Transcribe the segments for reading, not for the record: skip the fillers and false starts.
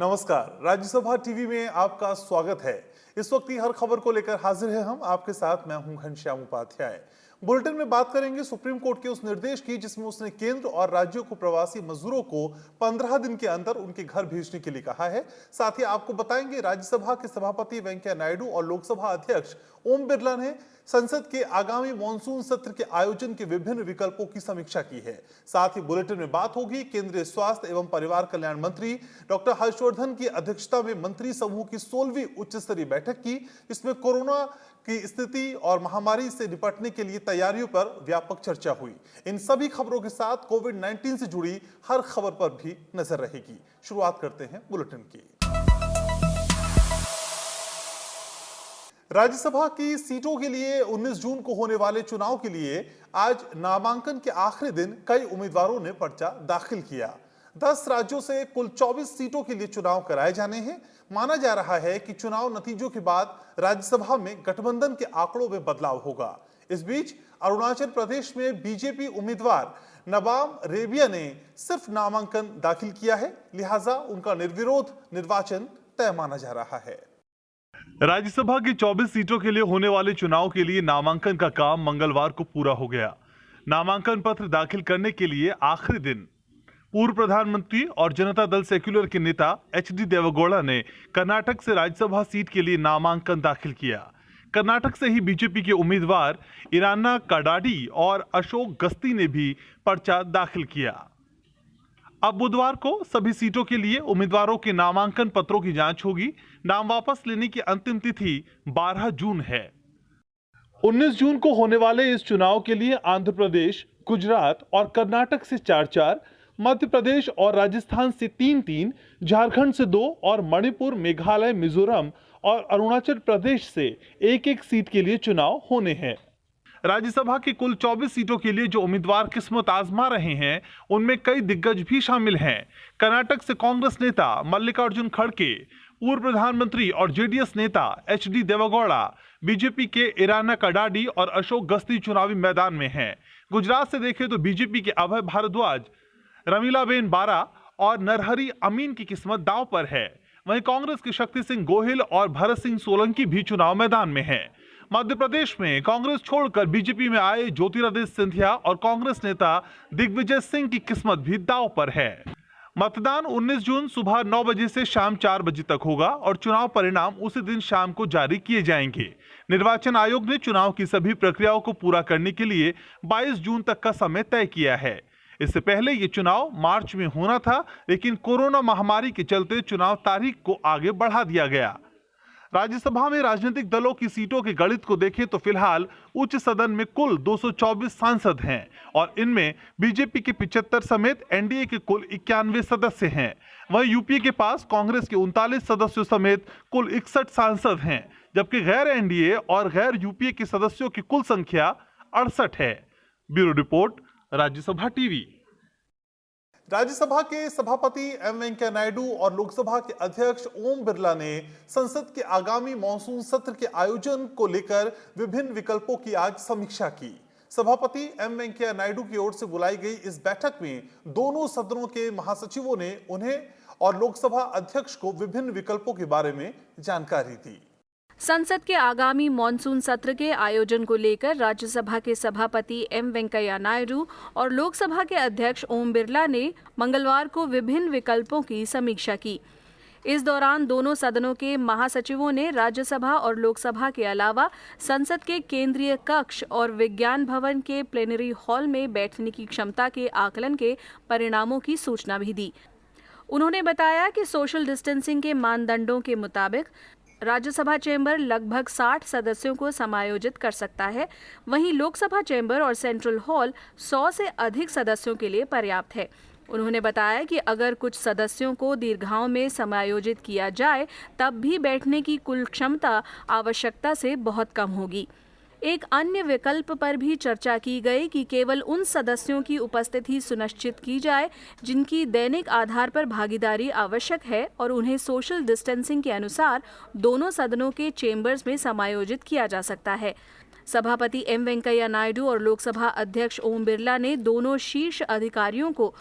नमस्कार, राज्यसभा टीवी में आपका स्वागत है। इस वक्त की हर खबर को लेकर हाजिर है हम आपके साथ। मैं हूं घनश्याम उपाध्याय। बुलेटिन में बात करेंगे सुप्रीम कोर्ट के उस निर्देश की जिसमें उसने केंद्र और राज्यों को प्रवासी मजदूरों को 15 दिन के अंदर उनके घर भेजने के लिए कहा है। साथ ही आपको बताएंगे राज्यसभा के सभापति वेंकैया नायडू और लोकसभा अध्यक्ष ओम बिरला ने संसद के आगामी मॉनसून सत्र के आयोजन के विभिन्न विकल्पों की समीक्षा की है। साथ ही बुलेटिन में बात होगी केंद्रीय स्वास्थ्य एवं परिवार कल्याण मंत्री डॉक्टर हर्षवर्धन की अध्यक्षता में मंत्री समूह की 16वीं उच्च स्तरीय बैठक की, जिसमें कोरोना की स्थिति और महामारी से निपटने के लिए तैयारियों पर व्यापक चर्चा हुई। इन सभी खबरों के साथ कोविड-19 से जुड़ी हर खबर पर भी नजर रहेगी। शुरुआत करते हैं बुलेटिन की। राज्यसभा की सीटों के लिए 19 जून को होने वाले चुनाव के लिए आज नामांकन के आखिरी दिन कई उम्मीदवारों ने पर्चा दाखिल किया। 10 राज्यों से कुल 24 सीटों के लिए चुनाव कराए जाने हैं। माना जा रहा है कि चुनाव नतीजों के बाद राज्यसभा में गठबंधन के आंकड़ों में बदलाव होगा। इस बीच अरुणाचल प्रदेश में बीजेपी उम्मीदवार नबाम रेबिया ने सिर्फ नामांकन दाखिल किया है, लिहाजा उनका निर्विरोध निर्वाचन तय माना जा रहा है। राज्यसभा की 24 सीटों के लिए होने वाले चुनाव के लिए नामांकन का काम मंगलवार को पूरा हो गया। नामांकन पत्र दाखिल करने के लिए आखिरी दिन पूर्व प्रधानमंत्री और जनता दल सेक्युलर के नेता एचडी देवेगौड़ा ने कर्नाटक से राज्यसभा सीट के लिए नामांकन दाखिल किया। कर्नाटक से ही बीजेपी के उम्मीदवार ईराना कडाडी और अशोक गस्ती ने भी पर्चा दाखिल किया। अब बुधवार को सभी सीटों के लिए उम्मीदवारों के नामांकन पत्रों की जांच होगी। नाम वापस लेने की अंतिम तिथि 12 जून है। 19 जून को होने वाले इस चुनाव के लिए आंध्र प्रदेश, गुजरात और कर्नाटक से 4-4, मध्य प्रदेश और राजस्थान से 3-3, झारखंड से 2 और मणिपुर, मेघालय, मिजोरम और अरुणाचल प्रदेश से 1-1 सीट के लिए चुनाव होने हैं। राज्यसभा की कुल 24 सीटों के लिए जो उम्मीदवार किस्मत आजमा रहे हैं उनमें कई दिग्गज भी शामिल हैं। कर्नाटक से कांग्रेस नेता मल्लिकार्जुन खड़गे, पूर्व प्रधानमंत्री और जेडीएस नेता एचडी देवेगौड़ा, बीजेपी के ईराना कडाडी और अशोक गस्ती चुनावी मैदान में हैं। गुजरात से देखें तो बीजेपी के अभय भारद्वाज, रमीलाबेन बारा और नरहरी अमीन की किस्मत दांव पर है। वहीं कांग्रेस के शक्ति सिंह गोहिल और भरत सिंह सोलंकी भी चुनाव मैदान में हैं। मध्य प्रदेश में कांग्रेस छोड़कर बीजेपी में आए ज्योतिरादित्य सिंधिया और कांग्रेस नेता दिग्विजय सिंह की किस्मत भी दांव पर है। मतदान 19 जून सुबह 9 बजे से शाम 4 बजे तक होगा और चुनाव परिणाम उसी दिन शाम को जारी किए जाएंगे। निर्वाचन आयोग ने चुनाव की सभी प्रक्रियाओं को पूरा करने के लिए 22 जून तक का समय तय किया है। इससे पहले ये चुनाव मार्च में होना था, लेकिन कोरोना महामारी के चलते चुनाव तारीख को आगे बढ़ा दिया गया। राज्यसभा में राजनीतिक दलों की सीटों के गणित को देखें तो फिलहाल उच्च सदन में कुल 224 सांसद हैं और इनमें बीजेपी के 75 समेत एनडीए के कुल 91 सदस्य हैं। वहीं यूपीए के पास कांग्रेस के 39 सदस्यों समेत कुल 61 सांसद हैं, जबकि गैर एनडीए और गैर यूपीए के सदस्यों की कुल संख्या 68 है। Bureau report, Rajya Sabha TV. Rajya Sabha के सभापति एम वेंकैया नायडू और लोकसभा के अध्यक्ष ओम बिरला ने संसद के आगामी मॉनसून सत्र के आयोजन को लेकर विभिन्न विकल्पों की आज समीक्षा की। सभापति एम वेंकैया नायडू की ओर से बुलाई गई इस बैठक में दोनों सदनों के महासचिवों ने उन्हें और लोकसभा अध्यक्ष को विभिन्न विकल्पों के बारे में जानकारी दी। संसद के आगामी मॉनसून सत्र के आयोजन को लेकर राज्यसभा के सभापति एम वेंकैया नायडू और लोकसभा के अध्यक्ष ओम बिरला ने मंगलवार को विभिन्न विकल्पों की समीक्षा की। इस दौरान दोनों सदनों के महासचिवों ने राज्यसभा और लोकसभा के अलावा संसद के केंद्रीय कक्ष और विज्ञान भवन के प्लेनरी हॉल में बैठने की क्षमता के आकलन के परिणामों की सूचना भी दी। उन्होंने बताया कि सोशल डिस्टेंसिंग के मानदंडों के मुताबिक राज्यसभा चैम्बर लगभग 60 सदस्यों को समायोजित कर सकता है, वहीं लोकसभा चैम्बर और सेंट्रल हॉल 100 से अधिक सदस्यों के लिए पर्याप्त है। उन्होंने बताया कि अगर कुछ सदस्यों को दीर्घाओं में समायोजित किया जाए तब भी बैठने की कुल क्षमता आवश्यकता से बहुत कम होगी। एक अन्य विकल्प पर भी चर्चा की गई कि केवल उन सदस्यों की उपस्थिति सुनिश्चित की जाए जिनकी दैनिक आधार पर भागीदारी आवश्यक है और उन्हें सोशल डिस्टेंसिंग के अनुसार दोनों सदनों के चेंबर्स में समायोजित किया जा सकता है। सभापति एम वेंकैया नायडू और लोकसभा अध्यक्ष ओम बिरला ने दोनों शीर्ष अधिकारियों को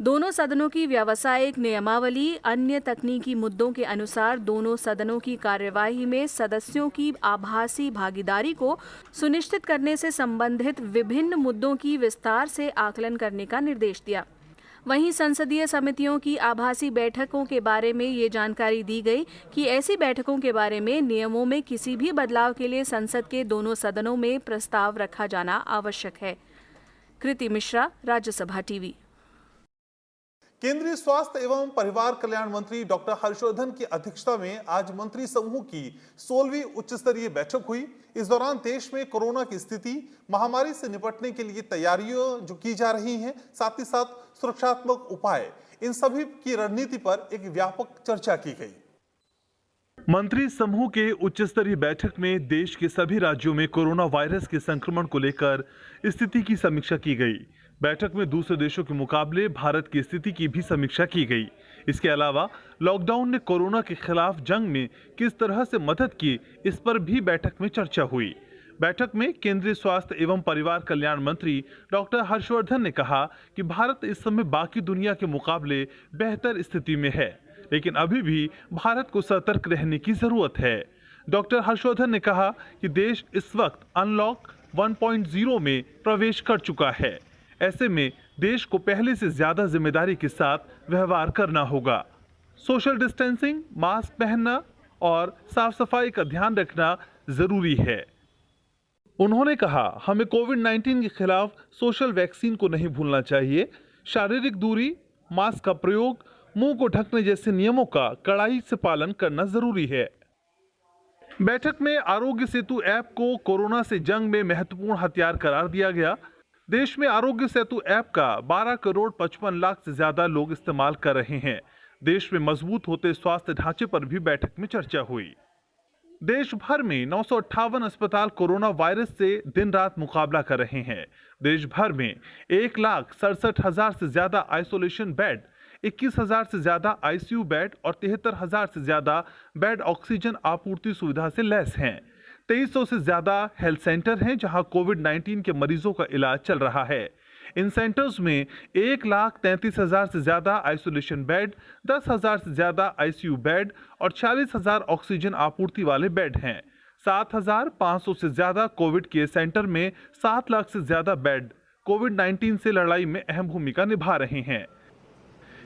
दोनों सदनों की व्यावसायिक नियमावली, अन्य तकनीकी मुद्दों के अनुसार दोनों सदनों की कार्यवाही में सदस्यों की आभासी भागीदारी को सुनिश्चित करने से संबंधित विभिन्न मुद्दों की विस्तार से आकलन करने का निर्देश दिया। वहीं संसदीय समितियों की आभासी बैठकों के बारे में ये जानकारी दी गई कि ऐसी बैठकों के बारे में नियमों में किसी भी बदलाव के लिए संसद के दोनों सदनों में प्रस्ताव रखा जाना आवश्यक है। कृति मिश्रा, राज्यसभा टीवी। केंद्रीय स्वास्थ्य एवं परिवार कल्याण मंत्री डॉक्टर हर्षवर्धन की अध्यक्षता में आज मंत्री समूह की 16वीं उच्च स्तरीय बैठक हुई। इस दौरान देश में कोरोना की स्थिति, महामारी से निपटने के लिए तैयारियां जो की जा रही हैं, साथ ही साथ सुरक्षात्मक उपाय, इन सभी की रणनीति पर एक व्यापक चर्चा की गई। मंत्री समूह के उच्च स्तरीय बैठक में देश के सभी राज्यों में कोरोना वायरस के संक्रमण को लेकर स्थिति की समीक्षा की गई। बैठक में दूसरे देशों के मुकाबले भारत की स्थिति की भी समीक्षा की गई। इसके अलावा लॉकडाउन ने कोरोना के खिलाफ जंग में किस तरह से मदद की, इस पर भी बैठक में चर्चा हुई। बैठक में केंद्रीय स्वास्थ्य एवं परिवार कल्याण मंत्री डॉक्टर हर्षवर्धन ने कहा कि भारत इस समय बाकी दुनिया के मुकाबले बेहतर स्थिति में है, लेकिन अभी भी भारत को सतर्क रहने की जरूरत है। डॉक्टर हर्षवर्धन ने कहा कि देश इस वक्त अनलॉक 1.0 में प्रवेश कर चुका है। ऐसे में देश को पहले से ज्यादा जिम्मेदारी के साथ व्यवहार करना होगा। सोशल डिस्टेंसिंग, मास्क पहनना और साफ सफाई का ध्यान रखना जरूरी है। उन्होंने कहा, हमें कोविड-19 के खिलाफ सोशल वैक्सीन को नहीं भूलना चाहिए। शारीरिक दूरी, मास्क का प्रयोग, मुंह को ढकने जैसे नियमों का कड़ाई से पालन करना जरूरी है। बैठक में आरोग्य सेतु ऐप को कोरोना से जंग में महत्वपूर्ण हथियार करार दिया गया। देश में आरोग्य सेतु ऐप का 12 करोड़ 55 लाख से ज्यादा लोग इस्तेमाल कर रहे हैं। देश में मजबूत होते स्वास्थ्य ढांचे पर भी बैठक में चर्चा हुई। देश भर में 958 अस्पताल कोरोना वायरस से दिन रात मुकाबला कर रहे हैं। देश भर में 1,67,000 से ज्यादा आइसोलेशन बेड, 21,000 से ज्यादा आईसीयू बेड और 73,000 से ज्यादा बेड ऑक्सीजन आपूर्ति सुविधा से लैस हैं। 2300 से ज्यादा हेल्थ सेंटर हैं जहां कोविड-19 के मरीजों का इलाज चल रहा है। इन सेंटर्स में 1,33,000 से ज्यादा आइसोलेशन बेड, 10,000 से ज्यादा आईसीयू बेड और 40,000 ऑक्सीजन आपूर्ति वाले बेड हैं। 7,500 से ज्यादा कोविड केयर सेंटर में 7 लाख से ज्यादा बेड कोविड-19 से लड़ाई में अहम भूमिका निभा रहे हैं।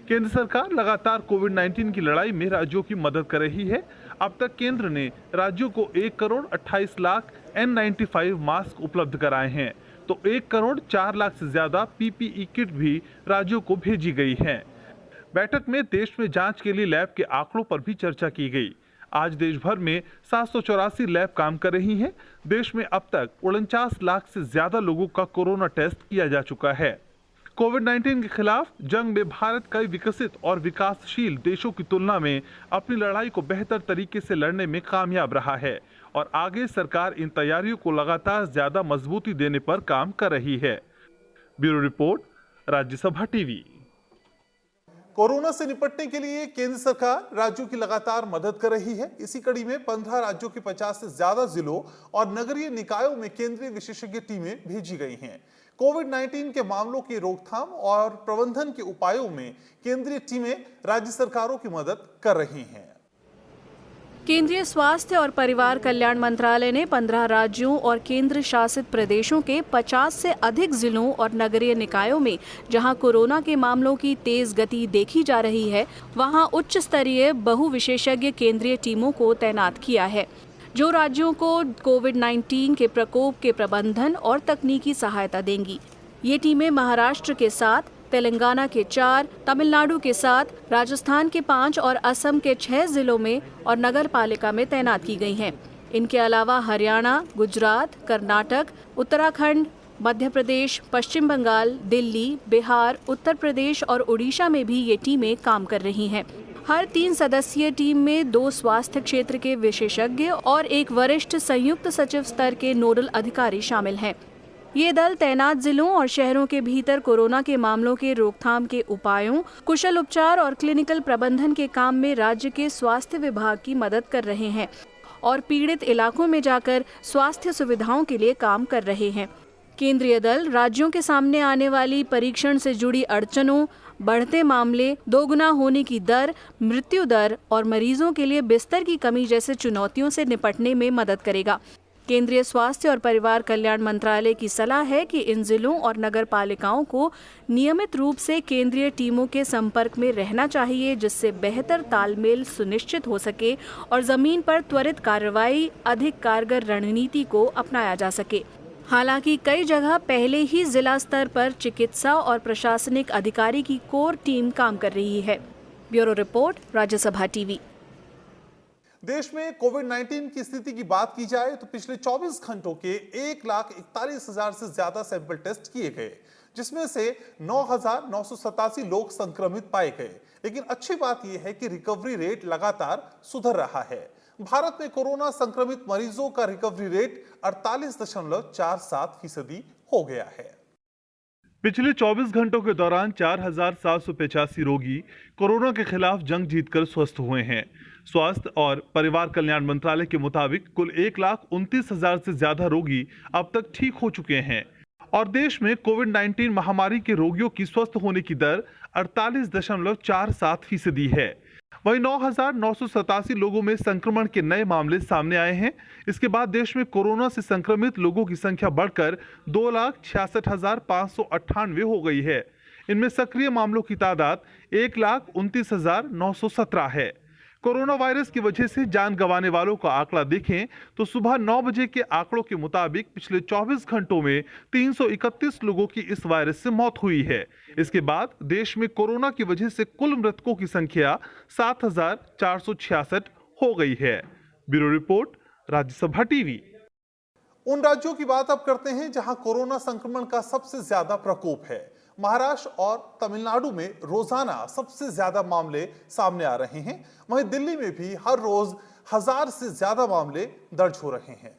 केंद्र सरकार लगातार कोविड-19 की लड़ाई में राज्यों की मदद कर रही है। अब तक केंद्र ने राज्यों को 1 करोड़ 28 लाख N95 मास्क उपलब्ध कराए हैं, तो 1 करोड़ 4 लाख से ज्यादा PPE किट भी राज्यों को भेजी गई हैं। बैठक में देश में जांच के लिए लैब के आंकड़ों पर भी चर्चा की गई। आज देश भर में 784 लैब काम कर रही हैं। देश में अब तक 49 लाख से ज्यादा लोगों का कोरोना टेस्ट किया जा चुका है। कोविड-19 के खिलाफ जंग में भारत कई विकसित और विकासशील देशों की तुलना में अपनी लड़ाई को बेहतर तरीके से लड़ने में कामयाब रहा है और आगे सरकार इन तैयारियों को लगातार ज्यादा मजबूती देने पर काम कर रही है। Bureau report, Rajya Sabha TV. Corona से निपटने के लिए केंद्र सरकार राज्यों की लगातार मदद कर रही है। इसी कड़ी में 15 राज्यों के 50 से ज्यादा जिलों और नगरीय निकायों में केंद्रीय विशेषज्ञ टीमें भेजी गई हैं। कोविड-19 के मामलों की रोकथाम और प्रबंधन के उपायों में केंद्रीय टीमें राज्य सरकारों की मदद कर रही हैं। केंद्रीय स्वास्थ्य और परिवार कल्याण मंत्रालय ने 15 राज्यों और केंद्र शासित प्रदेशों के 50 से अधिक जिलों और नगरीय निकायों में जहां कोरोना के मामलों की तेज गति देखी जा रही है, वहां उच्च स्तरीय बहुविशेषज्ञ केंद्रीय टीमों को तैनात किया है, जो राज्यों को कोविड-19 के प्रकोप के प्रबंधन और तकनीकी सहायता देंगी। ये टीमें महाराष्ट्र के 7, तेलंगाना के 4, तमिलनाडु के 7, राजस्थान के 5 और असम के 6 जिलों में और नगर पालिका में तैनात की गई हैं। इनके अलावा हरियाणा, गुजरात, कर्नाटक, उत्तराखंड, मध्य प्रदेश, पश्चिम बंगाल, दिल्ली, बिहार, उत्तर प्रदेश और उड़ीसा में भी ये टीमें काम कर रही हैं। हर 3 सदस्यीय टीम में 2 स्वास्थ्य क्षेत्र के विशेषज्ञ और 1 वरिष्ठ संयुक्त सचिव स्तर के नोडल अधिकारी शामिल हैं। ये दल तैनात जिलों और शहरों के भीतर कोरोना के मामलों के रोकथाम के उपायों, कुशल उपचार और क्लिनिकल प्रबंधन के काम में राज्य के स्वास्थ्य विभाग की मदद कर रहे हैं और पीड़ित इलाकों में जाकर स्वास्थ्य सुविधाओं के लिए काम कर रहे हैं। केंद्रीय दल राज्यों के सामने आने वाली परीक्षण से जुड़ी अड़चनों, बढ़ते मामले, दोगुना होने की दर, मृत्यु दर और मरीजों के लिए बिस्तर की कमी जैसे चुनौतियों से निपटने में मदद करेगा। केंद्रीय स्वास्थ्य और परिवार कल्याण मंत्रालय की सलाह है कि इन जिलों और नगर पालिकाओं को नियमित रूप से केंद्रीय टीमों के संपर्क में रहना चाहिए, जिससे बेहतर तालमेल सुनिश्चित हो सके और जमीन पर त्वरित कार्रवाई, अधिक कारगर रणनीति को अपनाया जा सके। हालांकि कई जगह पहले ही जिला स्तर पर चिकित्सा और प्रशासनिक अधिकारी की कोर टीम काम कर रही है। Bureau report, Rajya Sabha TV. देश में कोविड-19 की स्थिति की बात की जाए तो पिछले 24 घंटों के 1,41,000 से ज्यादा सैंपल टेस्ट किए गए, जिसमें से 9,987 लोग संक्रमित पाए गए। लेकिन अच्छी बात यह है कि रिकवरी रेट लगातार सुधर रहा है। भारत में कोरोना संक्रमित मरीजों का रिकवरी रेट 48.47% हो गया है। पिछले 24 घंटों के दौरान 4,785 रोगी कोरोना के खिलाफ जंग जीतकर स्वस्थ हुए हैं। स्वास्थ्य और परिवार कल्याण मंत्रालय के मुताबिक कुल 1,29,000 से ज्यादा रोगी अब तक ठीक हो चुके हैं और देश में कोविड-19 महामारी के रोगियों की स्वस्थ होने की दर 48.47% है। वहीं 9,987 लोगों में संक्रमण के नए मामले सामने आए हैं। इसके बाद देश में कोरोना से संक्रमित लोगों की संख्या बढ़कर 2,66,598 हो गई है। इनमें सक्रिय मामलों की तादाद 1,29,917 है। कोरोना वायरस की वजह से जान गंवाने वालों का आंकड़ा देखें तो सुबह 9 बजे के आंकड़ों के मुताबिक पिछले 24 घंटों में 331 लोगों की इस वायरस से मौत हुई है। इसके बाद देश में कोरोना की वजह से कुल मृतकों की संख्या 7,466 हो गई है। Bureau report, Rajya Sabha TV. उन राज्यों की बात अब करते हैं जहां कोरोना संक्रमण का सबसे ज्यादा प्रकोप है। महाराष्ट्र और तमिलनाडु में रोजाना सबसे ज्यादा मामले सामने आ रहे हैं। वहीं दिल्ली में भी हर रोज 1,000 से ज्यादा मामले दर्ज हो रहे हैं।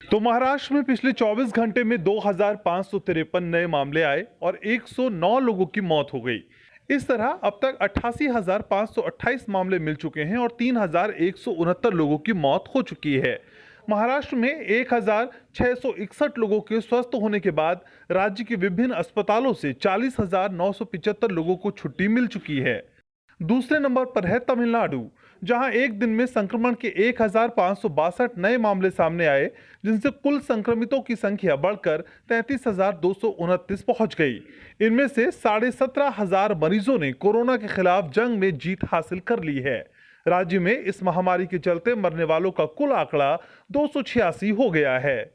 तो महाराष्ट्र में पिछले 24 घंटे में 2,553 नए मामले आए और 109 लोगों की मौत हो गई। इस तरह अब तक 88,528 मामले मिल चुके हैं और 3,169 लोगों की मौत हो चुकी है। महाराष्ट्र में 1,661 लोगों के स्वस्थ होने के बाद राज्य के विभिन्न अस्पतालों से 40,975 लोगों को छुट्टी मिल चुकी है। दूसरे नंबर पर है तमिलनाडु, जहां एक दिन में संक्रमण के 1,562 नए मामले सामने आए, जिनसे कुल संक्रमितों की संख्या बढ़कर 33,229 पहुंच गई। इनमें से 17,500 मरीजों ने कोरोना के खिलाफ जंग में जीत हासिल कर ली है। राज्य में इस महामारी के चलते मरने वालों का कुल आंकड़ा 286 हो गया है।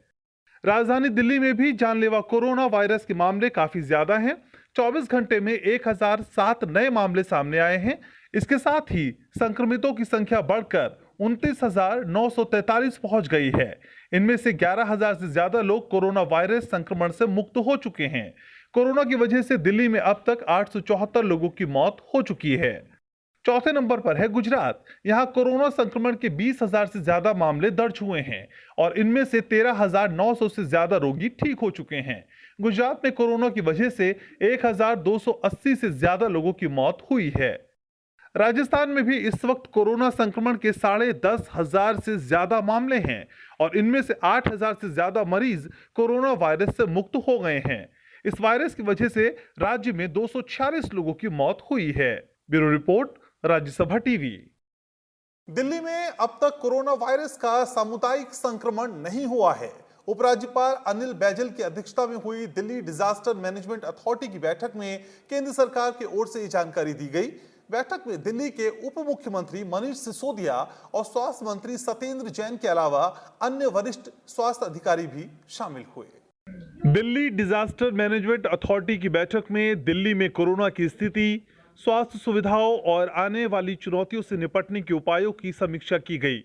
राजधानी दिल्ली में भी जानलेवा कोरोना वायरस के मामले काफी ज्यादा हैं। 24 घंटे में 1,007 नए मामले सामने आए हैं। इसके साथ ही संक्रमितों की संख्या बढ़कर 29,943 पहुंच गई है। इनमें से 11,000 से ज्यादा लोग कोरोना वायरस संक्रमण से मुक्त हो चुके हैं। कोरोना की वजह से दिल्ली में अब तक 874 लोगों की मौत हो चुकी है। चौथे नंबर पर है गुजरात। यहां कोरोना संक्रमण के 20,000 से ज्यादा मामले दर्ज हुए हैं और इनमें से 13,900 से ज्यादा रोगी ठीक हो चुके हैं। गुजरात में कोरोना की वजह से 1,280 से ज्यादा लोगों की मौत हुई है। राजस्थान में भी इस वक्त कोरोना संक्रमण के 10,500 से ज्यादा मामले हैं और इनमें से 8,000 से ज्यादा मरीज कोरोना वायरस से मुक्त हो गए हैं। इस वायरस की वजह से राज्य में 246 लोगों की मौत हुई है। Bureau report, Rajya Sabha TV. Delhi में अब तक कोरोना वायरस का सामुदायिक संक्रमण नहीं हुआ है। उपराज्यपाल अनिल बैजल की अध्यक्षता में हुई दिल्ली डिजास्टर मैनेजमेंट अथॉरिटी की बैठक में केंद्र सरकार की ओर से ये जानकारी दी गई। बैठक में दिल्ली के उप मुख्यमंत्री मनीष सिसोदिया और स्वास्थ्य मंत्री सत्येंद्र जैन के अलावा अन्य वरिष्ठ स्वास्थ्य अधिकारी भी शामिल हुए। दिल्ली डिजास्टर मैनेजमेंट अथॉरिटी की बैठक में दिल्ली में कोरोना की स्थिति, स्वास्थ्य सुविधाओं और आने वाली चुनौतियों से निपटने के उपायों की समीक्षा की गई।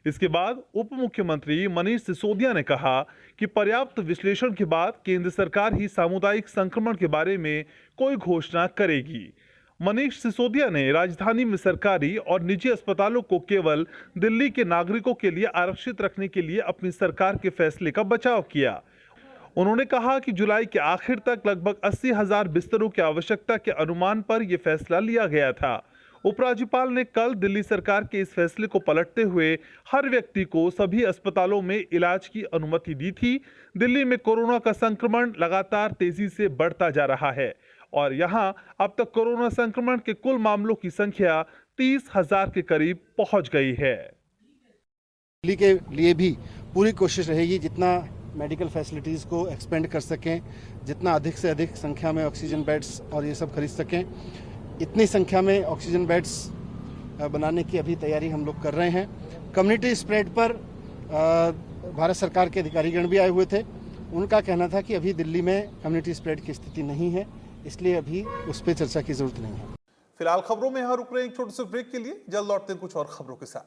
इसके बाद उप मुख्यमंत्री मनीष सिसोदिया ने कहा कि पर्याप्त विश्लेषण के बाद केंद्र सरकार ही सामुदायिक संक्रमण के बारे में कोई घोषणा करेगी। मनीष सिसोदिया ने राजधानी में सरकारी और निजी अस्पतालों को केवल दिल्ली के नागरिकों के लिए आरक्षित रखने के लिए अपनी सरकार के फैसले का बचाव किया। उन्होंने कहा कि जुलाई के आखिर तक लगभग 80,000 बिस्तरों की आवश्यकता के अनुमान पर यह फैसला लिया गया था। उपराज्यपाल ने कल दिल्ली सरकार के इस फैसले को पलटते हुए हर व्यक्ति को सभी अस्पतालों में इलाज की अनुमति दी थी। दिल्ली में कोरोना का संक्रमण लगातार तेजी से बढ़ता जा रहा है और यहां अब तक कोरोना संक्रमण के कुल मामलों की संख्या 30,000 के करीब पहुंच गई है। दिल्ली के लिए भी पूरी कोशिश रहेगी जितना मेडिकल फैसिलिटीज़ को एक्सपेंड कर सकें, जितना अधिक से अधिक संख्या में ऑक्सीजन बेड्स और ये सब खरीद सकें। इतनी संख्या में ऑक्सीजन बेड्स बनाने की अभी तैयारी हम लोग कर रहे हैं। कम्युनिटी स्प्रेड पर भारत सरकार के अधिकारीगण भी आए हुए थे। उनका कहना था कि अभी दिल्ली में कम्युनिटी स्प्रेड की स्थिति नहीं है, इसलिए अभी उस पर चर्चा की जरूरत नहीं है। फिलहाल खबरों में यहाँ रुक रहे हैं एक छोटे से ब्रेक के लिए। जल्द लौटते हैं कुछ और खबरों के साथ।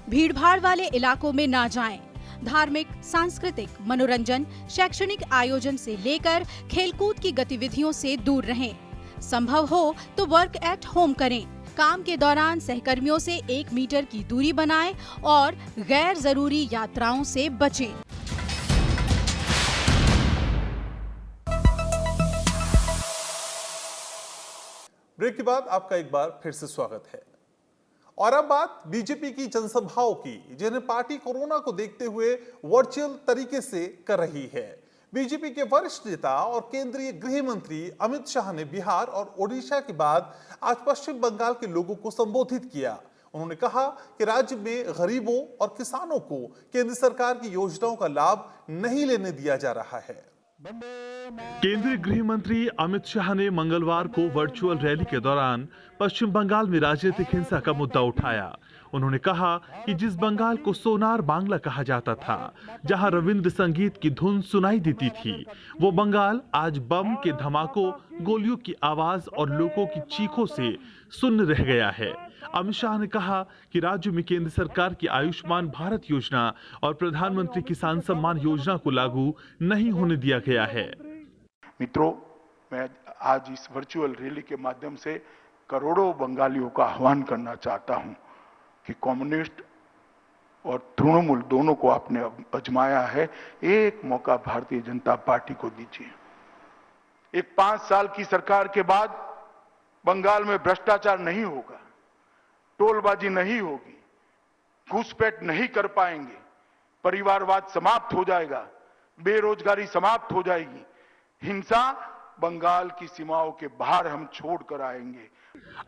भीड़भाड़ वाले इलाकों में ना जाएं। धार्मिक, सांस्कृतिक, मनोरंजन, शैक्षणिक आयोजन से लेकर खेलकूद की गतिविधियों से दूर रहें। संभव हो तो वर्क एट होम करें। काम के दौरान सहकर्मियों से 1 मीटर की दूरी बनाएं और गैर जरूरी यात्राओं से बचें। ब्रेक के बाद आपका एक बार फिर से स्वागत है। और अब बात बीजेपी की जनसभाओं की, जिन्हें पार्टी कोरोना को देखते हुए वर्चुअल तरीके से कर रही है। बीजेपी के वरिष्ठ नेता और केंद्रीय गृह मंत्री अमित शाह ने बिहार और ओडिशा के बाद आज पश्चिम बंगाल के लोगों को संबोधित किया। उन्होंने कहा कि राज्य में गरीबों और किसानों को केंद्र सरकार की योजनाओं का लाभ नहीं लेने दिया जा रहा है। केंद्रीय गृह मंत्री अमित शाह ने मंगलवार को वर्चुअल रैली के दौरान पश्चिम बंगाल में राजनीतिक हिंसा का मुद्दा उठाया। उन्होंने कहा कि जिस बंगाल को सोनार बांग्ला कहा जाता था, जहां रविंद्र संगीत की धुन सुनाई देती थी, वो बंगाल आज बम के धमाकों, गोलियों की आवाज और लोगों की चीखों से सुन्न रह गया है। अमित शाह ने कहा कि राज्य में केंद्र सरकार की आयुष्मान भारत योजना और प्रधानमंत्री किसान सम्मान योजना को लागू नहीं होने दिया गया है। मित्रों, मैं आज इस वर्चुअल रैली के माध्यम से करोड़ों बंगालियों का आह्वान करना चाहता हूं कि कम्युनिस्ट और तृणमूल दोनों को आपने आजमाया है, एक मौका भारतीय जनता पार्टी को दीजिए। एक 5 साल की सरकार के बाद बंगाल में भ्रष्टाचार नहीं होगा, टोलबाजी नहीं होगी, घुसपैठ नहीं कर पाएंगे, परिवारवाद समाप्त हो जाएगा, बेरोजगारी समाप्त हो जाएगी, हिंसा बंगाल की सीमाओं के बाहर हम छोड़ कर आएंगे।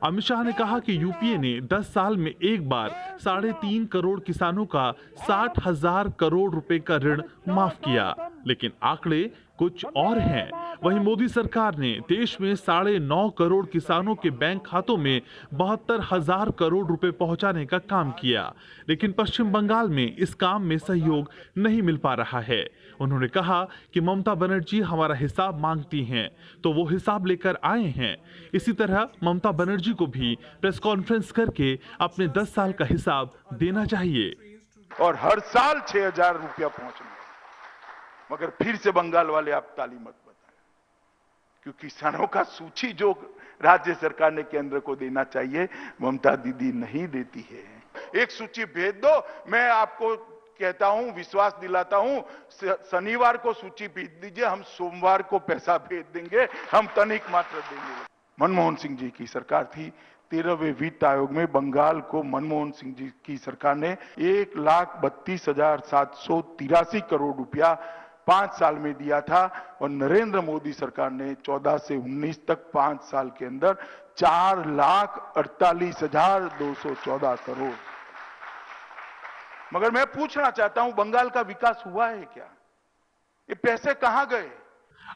अमित शाह ने कहा कि यूपीए ने 10 साल में एक बार 3.5 करोड़ किसानों का 60,000 करोड़ रुपए का ऋण माफ किया, लेकिन आंकड़े कुछ और हैं। वहीं मोदी सरकार ने देश में 9.5 करोड़ किसानों के बैंक खातों में 72,000 करोड़ रुपए पहुंचाने का काम किया, लेकिन पश्चिम बंगाल में इस काम में सहयोग नहीं मिल पा रहा है। उन्होंने कहा कि ममता बनर्जी हमारा हिसाब मांगती हैं, तो वो हिसाब लेकर आए हैं। इसी तरह ममता बनर्जी को भी प्रेस कॉन्फ्रेंस करके अपने 10 साल का हिसाब देना चाहिए। और हर साल 6,000 रुपया पहुंचना, मगर फिर से बंगाल वाले आप ताली मत बताएं, क्योंकि किसानों का सूची जो राज्य सरकार ने केंद्र को देना चाहिए, ममता दीदी नहीं देती है। एक सूची भेज दो, मैं आपको कहता हूं, विश्वास दिलाता हूं, शनिवार को सूची भेज दीजिए, हम सोमवार को पैसा भेज देंगे, हम तनिक मात्र देंगे। मनमोहन सिंह जी की सरकार थी, 13वें वित्त आयोग में बंगाल को मनमोहन सिंह जी की सरकार ने 1,32,783 करोड़ रुपया 5 साल में दिया था, और नरेंद्र मोदी सरकार ने 14 से 19 तक 5 साल के अंदर 4,48,214 करोड़। मगर मैं पूछना चाहता हूं, बंगाल का विकास हुआ है क्या? ये पैसे कहां गए?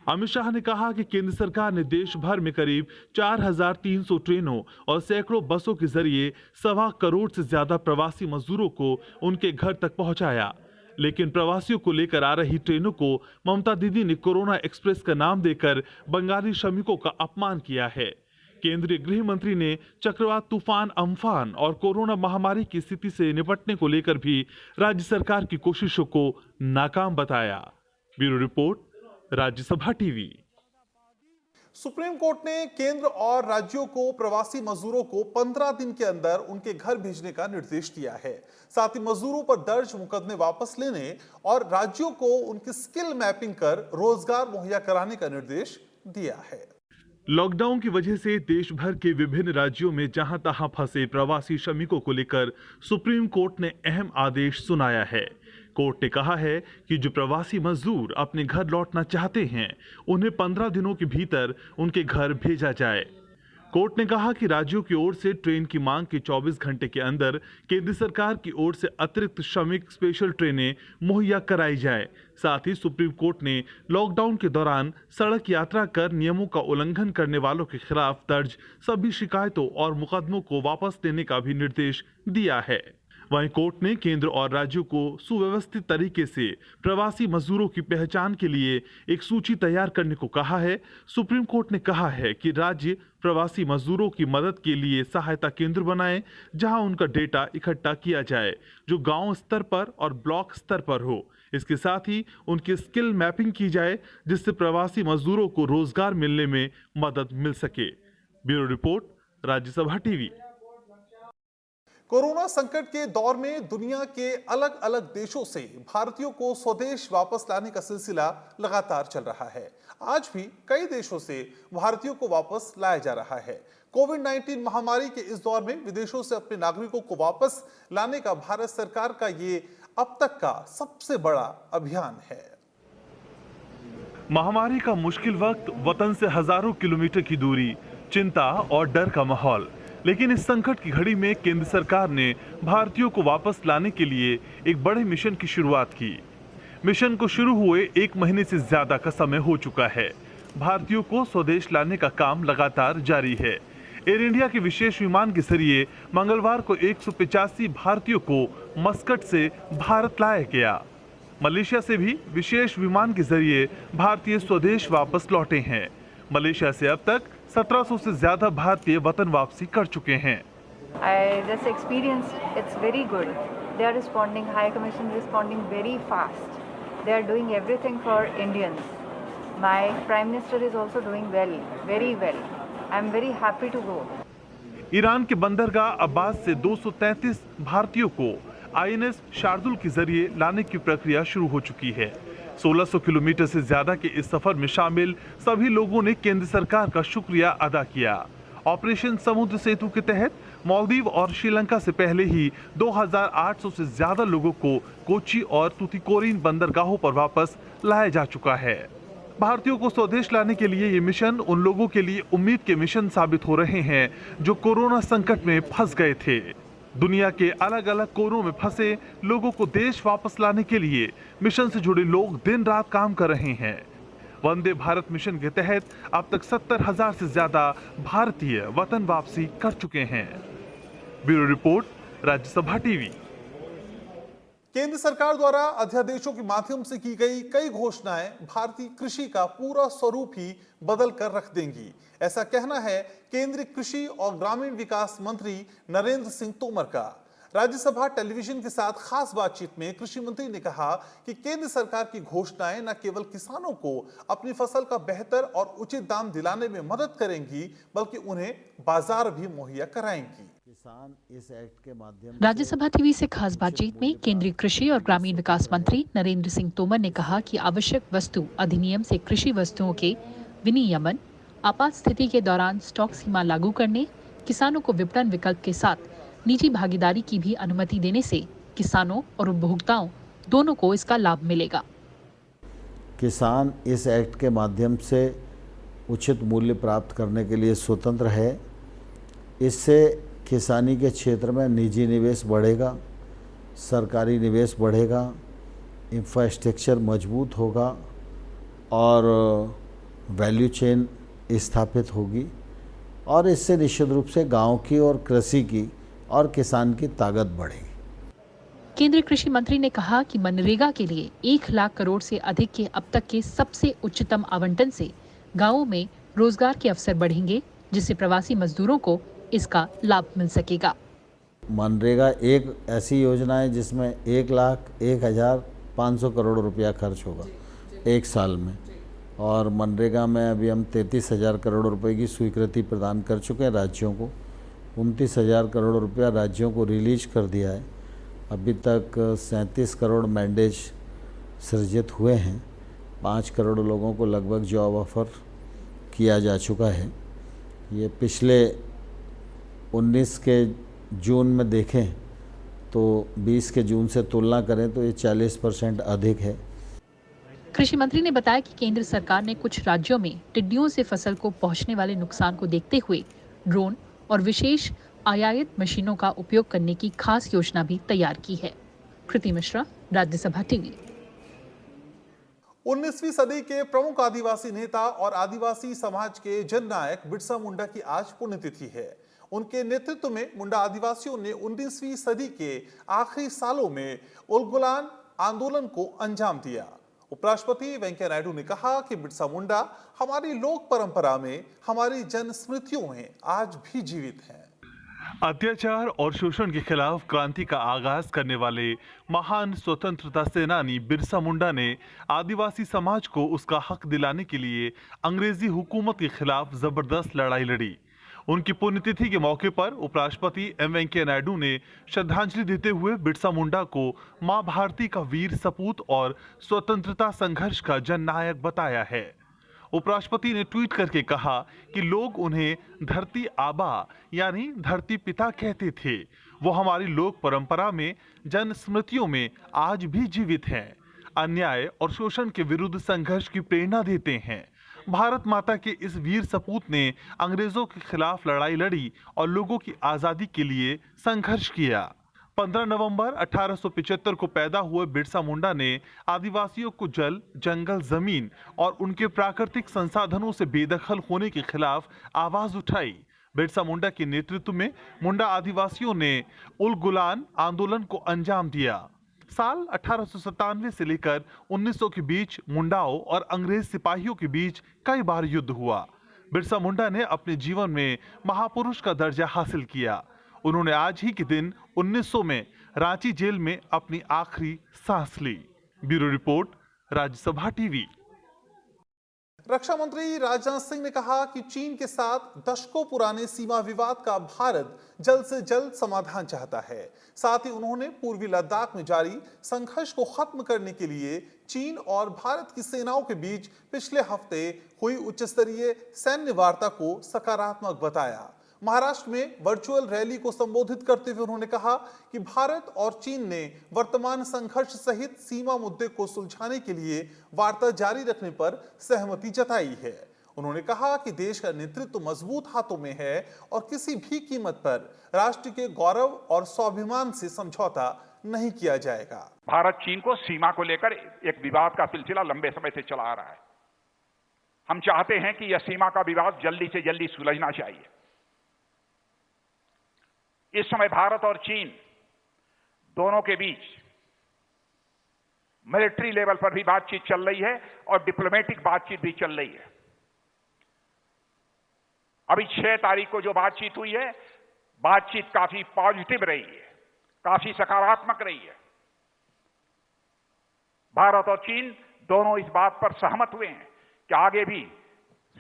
अमित शाह ने कहा कि केंद्र सरकार ने देश भर में करीब 4,300 ट्रेनों और सैकड़ों बसों के जरिए 1.25 करोड़ से ज्यादा प्रवासी मजदूरों को उनके घर तक पहुंचाया, लेकिन प्रवासियों को लेकर आ रही ट्रेनों को ममता दीदी ने कोरोना एक्सप्रेस का नाम देकर बंगाली श्रमिकों का अपमान किया है। केंद्रीय गृह मंत्री ने चक्रवात तूफान अम्फान और कोरोना महामारी की स्थिति से निपटने को लेकर भी राज्य सरकार की कोशिशों को नाकाम बताया। Bureau report, Rajya Sabha TV. Supreme court ने केंद्र और राज्यों को प्रवासी मजदूरों को 15 दिन के अंदर उनके घर भेजने का निर्देश दिया है। साथ ही मजदूरों पर दर्ज मुकदमे वापस लेने और राज्यों को उनकी स्किल मैपिंग कर रोजगार मुहैया कराने का निर्देश दिया है। लॉकडाउन की वजह से देश भर के विभिन्न राज्यों में जहां तहां फंसे प्रवासी श्रमिकों को लेकर सुप्रीम कोर्ट ने अहम आदेश सुनाया है। कोर्ट ने कहा है कि जो प्रवासी मजदूर अपने घर लौटना चाहते हैं उन्हें 15 दिनों के भीतर उनके घर भेजा जाए। कोर्ट ने कहा कि राज्यों की ओर से ट्रेन की मांग के 24 घंटे के अंदर केंद्र सरकार की ओर से अतिरिक्त श्रमिक स्पेशल ट्रेनें मुहैया कराई जाए। साथ ही सुप्रीम कोर्ट ने लॉकडाउन के दौरान सड़क यात्रा कर नियमों का उल्लंघन करने वालों के खिलाफ दर्ज सभी शिकायतों और मुकदमों को वापस लेने का भी निर्देश दिया है। वहीं कोर्ट ने केंद्र और राज्यों को सुव्यवस्थित तरीके से प्रवासी मजदूरों की पहचान के लिए एक सूची तैयार करने को कहा है। सुप्रीम कोर्ट ने कहा है कि राज्य प्रवासी मजदूरों की मदद के लिए सहायता केंद्र बनाएं, जहां उनका डेटा इकट्ठा किया जाए जो गांव स्तर पर और ब्लॉक स्तर पर हो। इसके साथ ही उनकी स्किल मैपिंग की जाए जिससे प्रवासी मजदूरों को रोजगार मिलने में मदद मिल सके। Bureau report, Rajya Sabha TV. Corona संकट के दौर में दुनिया के अलग अलग देशों से भारतीयों को स्वदेश वापस लाने का सिलसिला लगातार चल रहा है। आज भी कई देशों से भारतीयों को वापस लाया जा रहा है। कोविड-19 महामारी के इस दौर में विदेशों से अपने नागरिकों को वापस लाने का भारत सरकार का ये अब तक का सबसे बड़ा अभियान है। महामारी का मुश्किल वक्त, वतन से हजारों किलोमीटर की दूरी, चिंता और डर का माहौल, लेकिन इस संकट की घड़ी में केंद्र सरकार ने भारतीयों को वापस लाने के लिए एक बड़े मिशन की शुरुआत की। मिशन को शुरू हुए 1 महीने से ज्यादा का समय हो चुका है। भारतीयों को स्वदेश लाने का काम लगातार जारी है। एयर इंडिया के विशेष विमान के जरिए मंगलवार को 185 भारतीयों को मस्कट से भारत लाया गया। मलेशिया से भी विशेष विमान के जरिए भारतीय स्वदेश वापस लौटे हैं। मलेशिया से अब तक 1700 से ज्यादा भारतीय वतन वापसी कर चुके हैं। I just experienced it's very good. They are responding, High Commission responding very fast. They are doing everything for Indians. My Prime Minister is also doing well, very well. I am very happy to go. Iran के बंदरगाह अब्बास से 233 भारतीयों को INS Shardul के जरिए लाने की प्रक्रिया शुरू हो चुकी है। 1600 किलोमीटर से ज्यादा के इस सफर में शामिल सभी लोगों ने केंद्र सरकार का शुक्रिया अदा किया। ऑपरेशन समुद्र सेतु के तहत मालदीव और श्रीलंका से पहले ही 2800 से ज्यादा लोगों को कोच्चि और तुतीकोरिन बंदरगाहों पर वापस लाया जा चुका है। भारतीयों को स्वदेश लाने के लिए ये मिशन उन लोगों के लिए उम्मीद के मिशन साबित हो रहे हैं जो कोरोना संकट में फंस गए थे। दुनिया के अलग अलग कोनों में फंसे लोगों को देश वापस लाने के लिए मिशन से जुड़े लोग दिन रात काम कर रहे हैं। वंदे भारत मिशन के तहत अब तक 70,000 से ज्यादा भारतीय वतन वापसी कर चुके हैं। Bureau report, Rajya Sabha TV. केंद्र सरकार द्वारा अध्यादेशों के माध्यम से की गई कई घोषणाएं भारतीय कृषि का पूरा स्वरूप ही बदल कर रख देंगी, ऐसा कहना है केंद्रीय कृषि और ग्रामीण विकास मंत्री नरेंद्र सिंह तोमर का। राज्यसभा टेलीविजन के साथ खास बातचीत में कृषि मंत्री ने कहा कि केंद्र सरकार की घोषणाएं न केवल किसानों को अपनी फसल का बेहतर और उचित दाम दिलाने में मदद करेंगी बल्कि उन्हें बाजार भी मुहैया कराएंगी। इस एक्ट के माध्यम राज्यसभा टीवी से खास बातचीत में केंद्रीय कृषि और ग्रामीण विकास मंत्री नरेंद्र सिंह तोमर ने कहा कि आवश्यक वस्तु अधिनियम से कृषि वस्तुओं के विनियमन, आपात स्थिति के दौरान स्टॉक सीमा लागू करने, किसानों को विपणन विकल्प के साथ निजी भागीदारी की भी अनुमति देने से किसानों और उपभोक्ताओं दोनों को इसका लाभ मिलेगा। किसान इस एक्ट के माध्यम से उचित मूल्य प्राप्त करने के लिए स्वतंत्र है। इससे किसानी के क्षेत्र में निजी निवेश बढ़ेगा, सरकारी निवेश बढ़ेगा, इंफ्रास्ट्रक्चर मजबूत होगा और वैल्यू चेन स्थापित होगी और इससे निश्चित रूप से गांव की और कृषि की और किसान की ताकत बढ़ेगी। केंद्रीय कृषि मंत्री ने कहा कि मनरेगा के लिए 1 लाख करोड़ से अधिक के अब तक के सबसे उच्चतम आवंटन से गांवों में रोजगार के अवसर बढ़ेंगे, जिससे प्रवासी मजदूरों को इसका लाभ मिल सकेगा। मनरेगा एक ऐसी योजना है जिसमें 1,01,500 करोड़ रुपया खर्च होगा 1 साल में और मनरेगा में अभी हम 33,000 करोड़ रुपए की स्वीकृति प्रदान कर चुके हैं राज्यों को। 29,000 करोड़ रुपया राज्यों को रिलीज कर दिया है। अभी तक 37 करोड़ मैंडेज सृजित हुए हैं। 5 करोड़ लोगों को लगभग जॉब ऑफर किया जा चुका है। ये पिछले 19 के जून में देखें तो 20 के जून से तुलना करें तो ये 40% अधिक है। कृषि मंत्री ने बताया कि केंद्र सरकार ने कुछ राज्यों में टिड्डियों से फसल को पहुंचने वाले नुकसान को देखते हुए ड्रोन और विशेष आयातित मशीनों का उपयोग करने की खास योजना भी तैयार की है। कृति मिश्रा, राज्यसभा टीवी। 19वीं सदी के प्रमुख आदिवासी नेता और आदिवासी समाज के जननायक बिरसा मुंडा की आज पुण्यतिथि है। उनके नेतृत्व में मुंडा आदिवासियों ने 19वीं सदी के आखिरी सालों में उलगुलान आंदोलन को अंजाम दिया। उपराष्ट्रपति वेंकैया नायडू ने कहा कि बिरसा मुंडा हमारी लोक परंपरा में, हमारी जन स्मृतियों में आज भी जीवित हैं। अत्याचार और शोषण के खिलाफ क्रांति का आगाज करने वाले महान स्वतंत्रता सेनानी बिरसा मुंडा ने आदिवासी समाज को उसका हक दिलाने के लिए अंग्रेजी हुकूमत के खिलाफ जबरदस्त लड़ाई लड़ी। उनकी पुण्यतिथि के मौके पर उपराष्ट्रपति एम वेंकैया नायडू ने श्रद्धांजलि देते हुए बिरसा मुंडा को मां भारती का वीर सपूत और स्वतंत्रता संघर्ष का जननायक बताया है। उपराष्ट्रपति ने ट्वीट करके कहा कि लोग उन्हें धरती आबा यानी धरती पिता कहते थे। वो हमारी लोक परंपरा में, जन स्मृतियों में आज भी जीवित हैं। अन्याय और शोषण के विरुद्ध संघर्ष की प्रेरणा देते हैं। भारत माता के इस वीर सपूत ने अंग्रेजों के खिलाफ लड़ाई लड़ी और लोगों की आजादी के लिए संघर्ष किया। 15 नवंबर 1875 को पैदा हुए बिरसा मुंडा ने आदिवासियों को जल, जंगल, जमीन और उनके प्राकृतिक संसाधनों से बेदखल होने के खिलाफ आवाज उठाई। बिरसा मुंडा के नेतृत्व में मुंडा आदिवासियों ने उलगुलान आंदोलन को अंजाम दिया। साल 1897 से लेकर 1900 के बीच मुंडाओं और अंग्रेज सिपाहियों के बीच कई बार युद्ध हुआ। बिरसा मुंडा ने अपने जीवन में महापुरुष का दर्जा हासिल किया। उन्होंने आज ही के दिन 1900 में रांची जेल में अपनी आखिरी सांस ली। Bureau report, Rajya Sabha TV. रक्षा मंत्री राजनाथ सिंह ने कहा कि चीन के साथ दशकों पुराने सीमा विवाद का भारत जल्द से जल्द समाधान चाहता है। साथ ही उन्होंने पूर्वी लद्दाख में जारी संघर्ष को खत्म करने के लिए चीन और भारत की सेनाओं के बीच पिछले हफ्ते हुई उच्च स्तरीय सैन्य वार्ता को सकारात्मक बताया। महाराष्ट्र में वर्चुअल रैली को संबोधित करते हुए उन्होंने कहा कि भारत और चीन ने वर्तमान संघर्ष सहित सीमा मुद्दे को सुलझाने के लिए वार्ता जारी रखने पर सहमति जताई है। उन्होंने कहा कि देश का नेतृत्व मजबूत हाथों में है और किसी भी कीमत पर राष्ट्र के गौरव और स्वाभिमान से समझौता नहीं किया जाएगा। भारत चीन को सीमा को लेकर एक विवाद का सिलसिला लंबे समय से चला आ रहा है। हम चाहते हैं कि यह सीमा का विवाद जल्दी से जल्दी सुलझना चाहिए। इस समय भारत और चीन दोनों के बीच मिलिट्री लेवल पर भी बातचीत चल रही है और डिप्लोमेटिक बातचीत भी चल रही है। अभी 6 तारीख को जो बातचीत हुई है, बातचीत काफी पॉजिटिव रही है, काफी सकारात्मक रही है। भारत और चीन दोनों इस बात पर सहमत हुए हैं कि आगे भी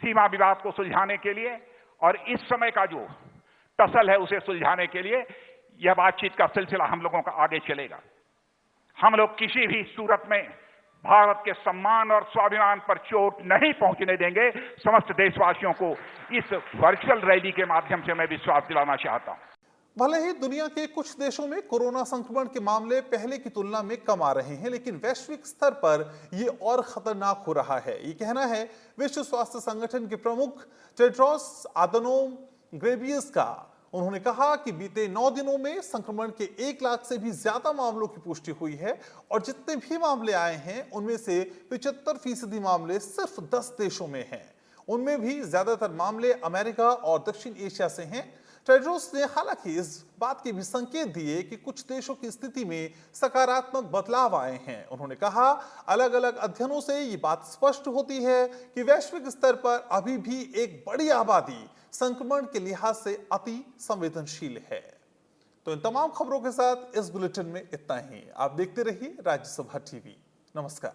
सीमा विवाद को सुलझाने के लिए और इस समय का जो टसल है उसे सुलझाने के लिए यह बातचीत का सिलसिला हम लोगों का आगे चलेगा। हम लोग किसी भी सूरत में भारत के सम्मान और स्वाभिमान पर चोट नहीं पहुंचने देंगे। समस्त देशवासियों को इस वर्चुअल रैली के माध्यम से मैं विश्वास दिलाना चाहता हूं। भले ही दुनिया के कुछ देशों में कोरोना संक्रमण के मामले पहले की तुलना में कम आ रहे हैं, लेकिन वैश्विक स्तर पर यह और खतरनाक हो रहा है। ये कहना है विश्व स्वास्थ्य संगठन के प्रमुख टेड्रोस अधानोम घेब्रेयेसस का। उन्होंने कहा कि बीते 9 दिनों में संक्रमण के 1 लाख से भी ज्यादा मामलों की पुष्टि हुई है और जितने भी मामले आए हैं उनमें से 75% मामले सिर्फ 10 देशों में हैं। उनमें भी ज्यादातर मामले अमेरिका और दक्षिण एशिया से हैं। टेड्रोस ने हालांकि इस बात के भी संकेत दिए कि कुछ देशों की स्थिति में सकारात्मक बदलाव आए हैं। उन्होंने कहा, अलग अलग अध्ययनों से ये बात स्पष्ट होती है कि वैश्विक स्तर पर अभी भी एक बड़ी आबादी संक्रमण के लिहाज से अति संवेदनशील है। तो इन तमाम खबरों के साथ इस बुलेटिन में इतना ही। आप देखते रहिए राज्यसभा टीवी। नमस्कार।